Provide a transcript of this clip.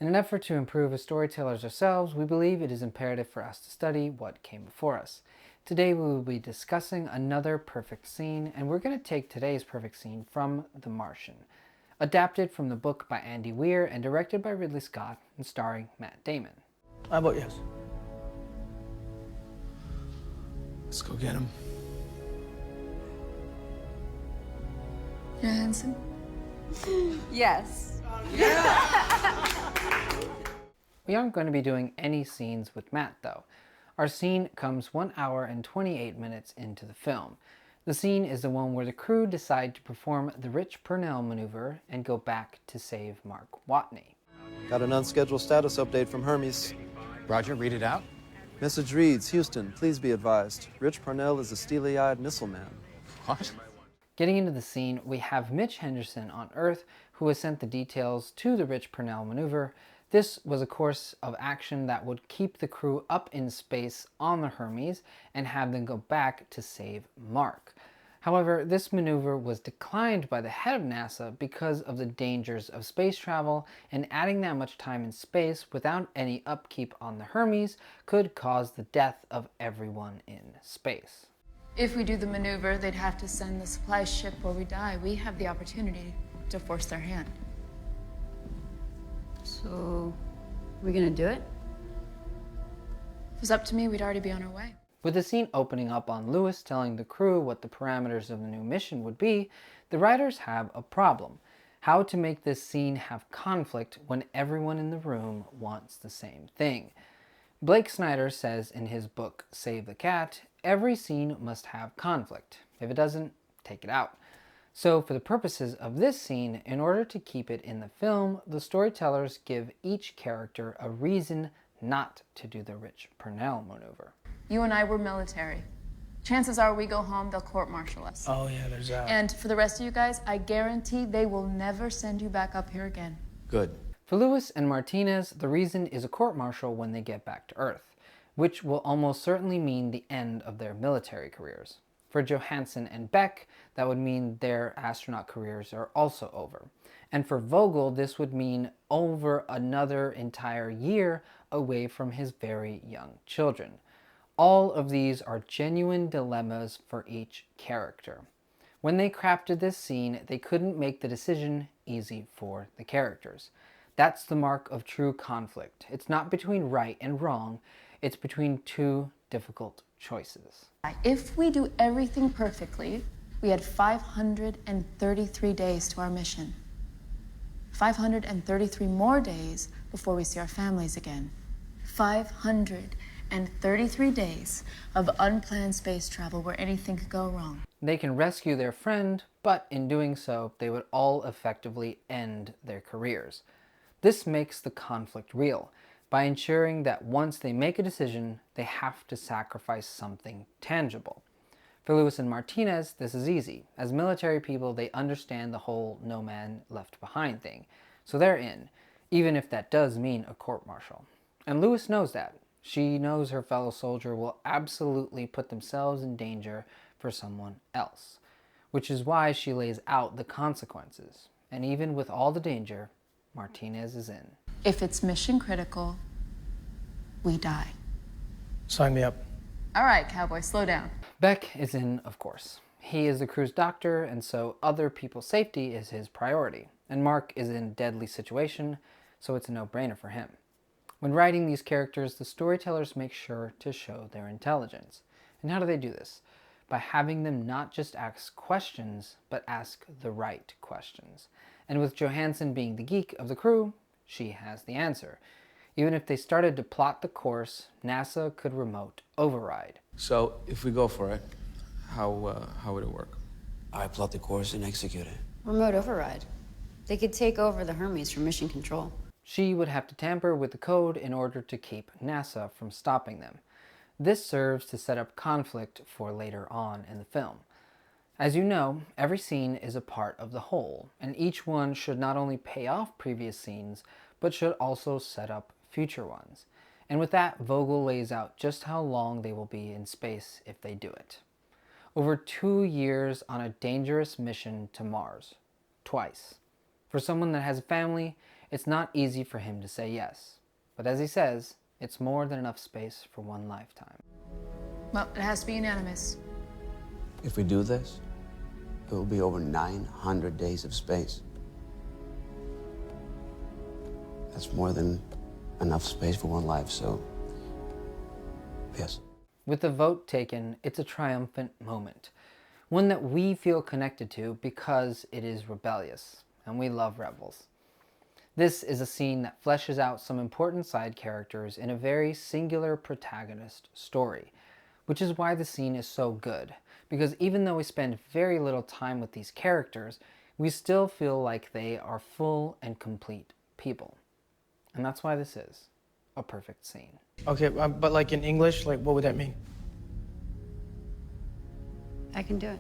In an effort to improve as storytellers ourselves, we believe it is imperative for us to study what came before us. Today we will be discussing another perfect scene, and we're going to take today's perfect scene from The Martian, adapted from the book by Andy Weir and directed by Ridley Scott and starring Matt Damon. I vote yes. Let's go get him. Johansson? Yes. We aren't going to be doing any scenes with Matt though. Our scene comes 1 hour and 28 minutes into the film. The scene is the one where the crew decide to perform the Rich Purnell maneuver and go back to save Mark Watney. Got an unscheduled status update from Hermes. Roger, read it out. Message reads, Houston, please be advised. Rich Purnell is a steely-eyed missile man. What? Getting into the scene, we have Mitch Henderson on Earth, who has sent the details to the Rich Purnell maneuver. This was a course of action that would keep the crew up in space on the Hermes and have them go back to save Mark. However, this maneuver was declined by the head of NASA because of the dangers of space travel, and adding that much time in space without any upkeep on the Hermes could cause the death of everyone in space. If we do the maneuver, they'd have to send the supply ship where we die. We have the opportunity to force their hand. So, we're gonna do it? If it was up to me, we'd already be on our way. With the scene opening up on Lewis telling the crew what the parameters of the new mission would be, the writers have a problem. How to make this scene have conflict when everyone in the room wants the same thing. Blake Snyder says in his book Save the Cat, every scene must have conflict. If it doesn't, take it out. So for the purposes of this scene, in order to keep it in the film, the storytellers give each character a reason not to do the Rich Purnell maneuver. You and I were military. Chances are we go home, they'll court-martial us. Oh yeah, there's that. And for the rest of you guys, I guarantee they will never send you back up here again. Good. For Lewis and Martinez, the reason is a court-martial when they get back to Earth, which will almost certainly mean the end of their military careers. For Johansson and Beck, that would mean their astronaut careers are also over. And for Vogel, this would mean over another entire year away from his very young children. All of these are genuine dilemmas for each character. When they crafted this scene, they couldn't make the decision easy for the characters. That's the mark of true conflict. It's not between right and wrong, it's between two difficult choices. If we do everything perfectly, we had 533 days to our mission. 533 more days before we see our families again. 533 days of unplanned space travel where anything could go wrong. They can rescue their friend, but in doing so, they would all effectively end their careers. This makes the conflict real, by ensuring that once they make a decision, they have to sacrifice something tangible. For Lewis and Martinez, this is easy. As military people, they understand the whole no man left behind thing. So they're in, even if that does mean a court-martial. And Lewis knows that. She knows her fellow soldier will absolutely put themselves in danger for someone else, which is why she lays out the consequences. And even with all the danger, Martinez is in. If it's mission critical, we die. Sign me up. All right, cowboy, slow down. Beck is in, of course. He is the crew's doctor, and so other people's safety is his priority. And Mark is in a deadly situation, so it's a no-brainer for him. When writing these characters, the storytellers make sure to show their intelligence. And how do they do this? By having them not just ask questions, but ask the right questions. And with Johansson being the geek of the crew, she has the answer. Even if they started to plot the course, NASA could remote override. So, if we go for it, how would it work? I plot the course and execute it. Remote override. They could take over the Hermes from mission control. She would have to tamper with the code in order to keep NASA from stopping them. This serves to set up conflict for later on in the film. As you know, every scene is a part of the whole, and each one should not only pay off previous scenes, but should also set up future ones. And with that, Vogel lays out just how long they will be in space if they do it. Over 2 years on a dangerous mission to Mars. Twice. For someone that has a family, it's not easy for him to say yes. But as he says, it's more than enough space for one lifetime. Well, it has to be unanimous. If we do this, it will be over 900 days of space. That's more than enough space for one life, so yes. With the vote taken, it's a triumphant moment. One that we feel connected to because it is rebellious, and we love rebels. This is a scene that fleshes out some important side characters in a very singular protagonist story, which is why the scene is so good, because even though we spend very little time with these characters, we still feel like they are full and complete people. And that's why this is a perfect scene. Okay, but like in English, like what would that mean? I can do it.